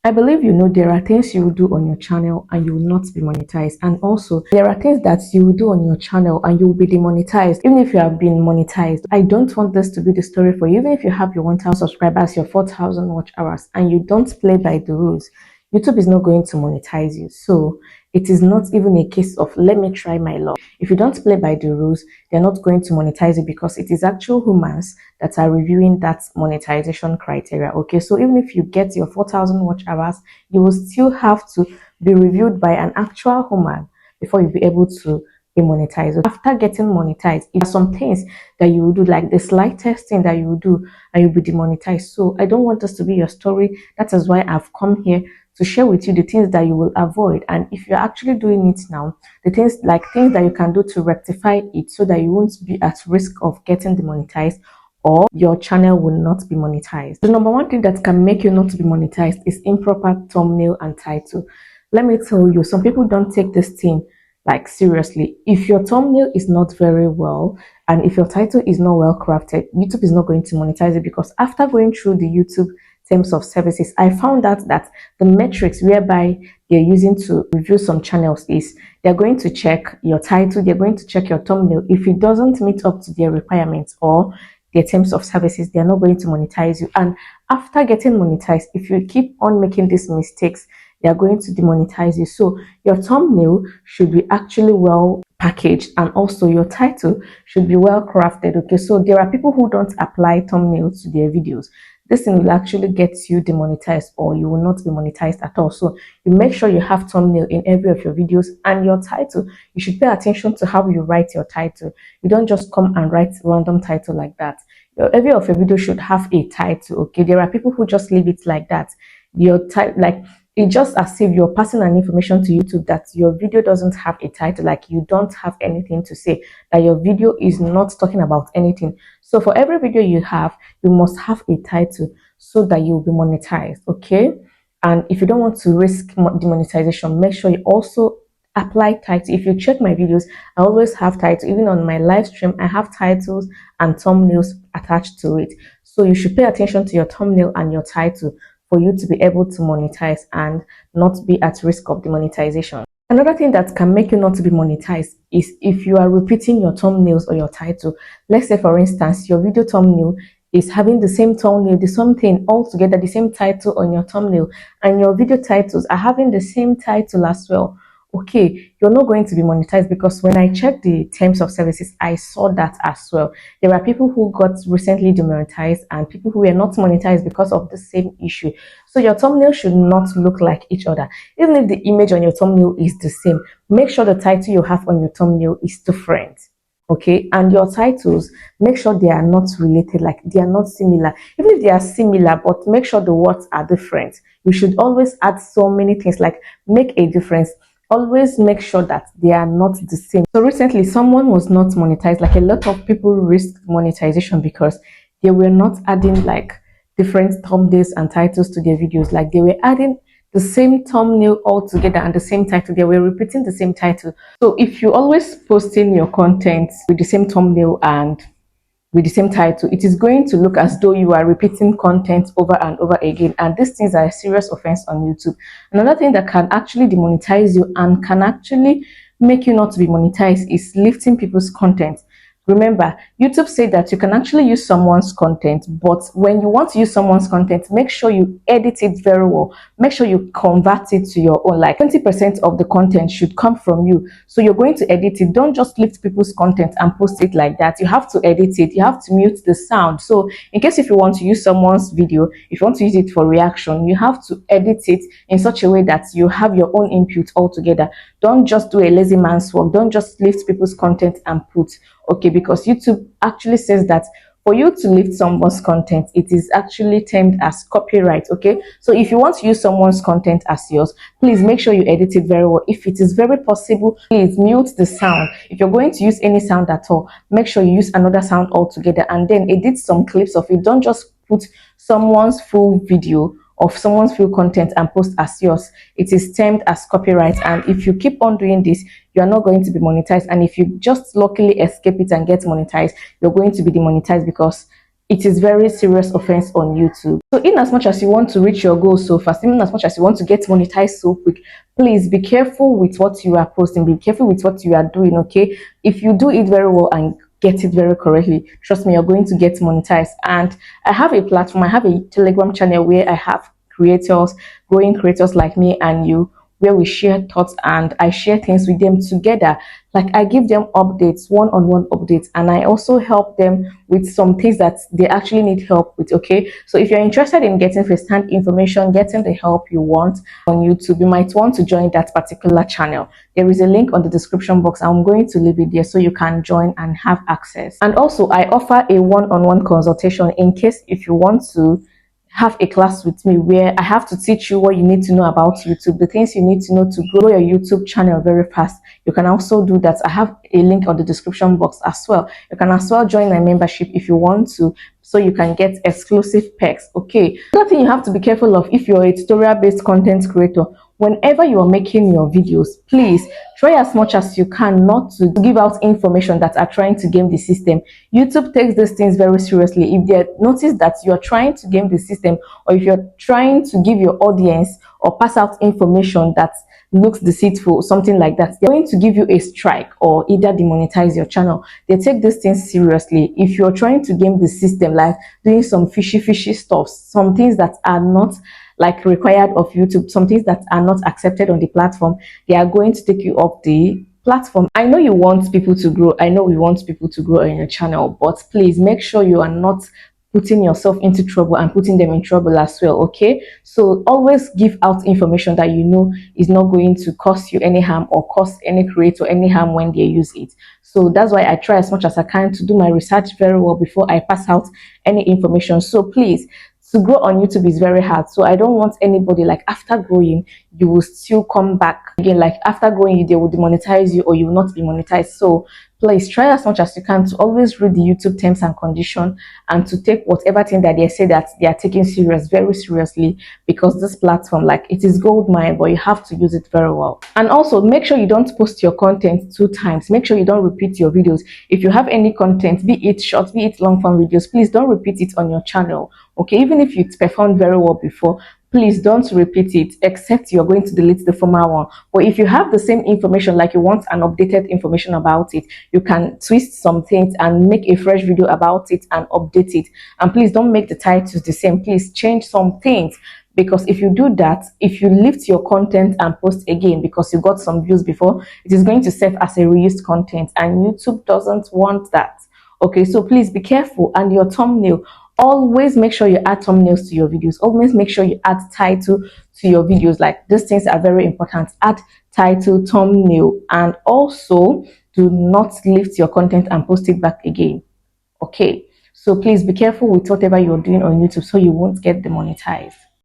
I believe you know there are things you will do on your channel and you will not be monetized, and also there are things that you will do on your channel and you will be demonetized even if you have been monetized. I don't want this to be the story for you. Even if you have your 1,000 subscribers, your 4,000 watch hours, and you don't play by the rules, YouTube is not going to monetize you. So it is not even a case of let me try my luck. If you don't play by the rules, they're not going to monetize it because it is actual humans that are reviewing that monetization criteria. Okay, so even if you get your 4,000 watch hours, you will still have to be reviewed by an actual human before you be able to be monetized. After getting monetized, there are some things that you will do, like the slightest thing that you will do, and you'll be demonetized. So I don't want this to be your story. That is why I've come here to share with you the things that you will avoid, and if you're actually doing it now, the things that you can do to rectify it so that you won't be at risk of getting demonetized or your channel will not be monetized. The number one thing that can make you not to be monetized is improper thumbnail and title. Let me tell you, some people don't take this thing like seriously. If your thumbnail is not very well and if your title is not well crafted, YouTube is not going to monetize it, because after going through the YouTube terms of services, I found out that the metrics whereby they're using to review some channels is they're going to check your title, they're going to check your thumbnail. If it doesn't meet up to their requirements or their terms of services, they're not going to monetize you. And after getting monetized, if you keep on making these mistakes, they are going to demonetize you. So your thumbnail should be actually well packaged, and also your title should be well crafted. Okay, so there are people who don't apply thumbnails to their videos. This thing will actually get you demonetized, or you will not be monetized at all. So you make sure you have thumbnail in every of your videos, and your title, you should pay attention to how you write your title. You don't just come and write random title like that. Every of your video should have a title. Okay, there are people who just leave it like that. Your title, like, it's just as if you're passing an information to YouTube that your video doesn't have a title, like you don't have anything to say, that your video is not talking about anything. So for every video you have, you must have a title so that you'll be monetized. Okay, and if you don't want to risk demonetization, make sure you also apply title. If you check my videos, I always have title. Even on my live stream, I have titles and thumbnails attached to it. So you should pay attention to your thumbnail and your title for you to be able to monetize and not be at risk of demonetization. Another thing that can make you not to be monetized is if you are repeating your thumbnails or your title. Let's say, for instance, your video thumbnail is having the same thumbnail, the same thing altogether, the same title on your thumbnail, and your video titles are having the same title as well. Okay, you're not going to be monetized, because when I checked the terms of services, I saw that as well. There are people who got recently demonetized and people who were not monetized because of the same issue. So your thumbnail should not look like each other. Even if the image on your thumbnail is the same, make sure the title you have on your thumbnail is different. Okay, and your titles, make sure they are not related, like they are not similar. Even if they are similar, but make sure the words are different. You should always add so many things, like make a difference. Always make sure that they are not the same. So recently someone was not monetized. Like, a lot of people risked monetization because they were not adding like different thumbnails and titles to their videos. Like, they were adding the same thumbnail all together and the same title. They were repeating the same title. So if you always posting your content with the same thumbnail and with the same title, it is going to look as though you are repeating content over and over again, and these things are a serious offense on YouTube. Another thing that can actually demonetize you and can actually make you not to be monetized is lifting people's content. Remember, YouTube said that you can actually use someone's content, but when you want to use someone's content, make sure you edit it very well. Make sure you convert it to your own. Like 20% of the content should come from you. So you're going to edit it. Don't just lift people's content and post it like that. You have to edit it. You have to mute the sound. So in case if you want to use someone's video, if you want to use it for reaction, you have to edit it in such a way that you have your own input altogether. Don't just do a lazy man's work. Don't just lift people's content and put. Okay, because YouTube actually says that for you to lift someone's content, it is actually termed as copyright. Okay, so if you want to use someone's content as yours, please make sure you edit it very well. If it is very possible, please mute the sound. If you're going to use any sound at all, make sure you use another sound altogether, and then edit some clips of it. Don't just put someone's full video of someone's full content and post as yours. It is termed as copyright, and if you keep on doing this, you are not going to be monetized. And if you just luckily escape it and get monetized, you're going to be demonetized, because it is very serious offense on YouTube. So in as much as you want to reach your goal so fast, even as much as you want to get monetized so quick, please be careful with what you are posting, be careful with what you are doing. Okay, if you do it very well and get it very correctly, trust me, you're going to get monetized. And I have a platform, I have a Telegram channel where I have creators, growing creators like me and you, where we share thoughts and I share things with them together. Like I give them updates, one-on-one updates, and I also help them with some things that they actually need help with. Okay, so if you're interested in getting first-hand information, getting the help you want on YouTube, you might want to join that particular channel. There is a link on the description box. I'm going to leave it there so you can join and have access. And also I offer a one-on-one consultation in case if you want to have a class with me where I have to teach you what you need to know about YouTube, the things you need to know to grow your YouTube channel very fast. You can also do that. I have a link on the description box as well. You can as well join my membership if you want to, so you can get exclusive perks. Okay, another thing you have to be careful of if you're a tutorial based content creator, whenever you are making your videos, please try as much as you can not to give out information that are trying to game the system. YouTube takes these things very seriously. If they notice that you're trying to game the system, or if you're trying to give your audience or pass out information that looks deceitful, something like that, they're going to give you a strike or either demonetize your channel. They take these things seriously. If you're trying to game the system, like doing some fishy stuff, some things that are not like required of YouTube, some things that are not accepted on the platform, they are going to take you off the platform. I know you want people to grow. I know we want people to grow on your channel, but please make sure you are not putting yourself into trouble and putting them in trouble as well. Okay, so always give out information that you know is not going to cause you any harm or cause any creator any harm when they use it. So that's why I try as much as I can to do my research very well before I pass out any information. So please, to grow on YouTube is very hard. So I don't want anybody like after growing, you will still come back again. Like after growing, they will demonetize you or you will not be monetized. So please try as much as you can to always read the YouTube terms and condition and to take whatever thing that they say that they are taking very seriously, because this platform, like it is gold mine, but you have to use it very well. And also make sure you don't post your content 2 times. Make sure you don't repeat your videos. If you have any content, be it short, be it long form videos, please don't repeat it on your channel. Okay, even if you performed very well before, please don't repeat it, except you're going to delete the former one. But if you have the same information, like you want an updated information about it, you can twist some things and make a fresh video about it and update it. And please don't make the titles the same. Please change some things, because if you do that, if you lift your content and post again because you got some views before, it is going to serve as a reused content, and YouTube doesn't want that. Okay, so please be careful. And your thumbnail, always make sure you add thumbnails to your videos. Always make sure you add title to your videos. Like these things are very important. Add title, thumbnail, and also do not lift your content and post it back again. Okay, so please be careful with whatever you're doing on YouTube so you won't get demonetized.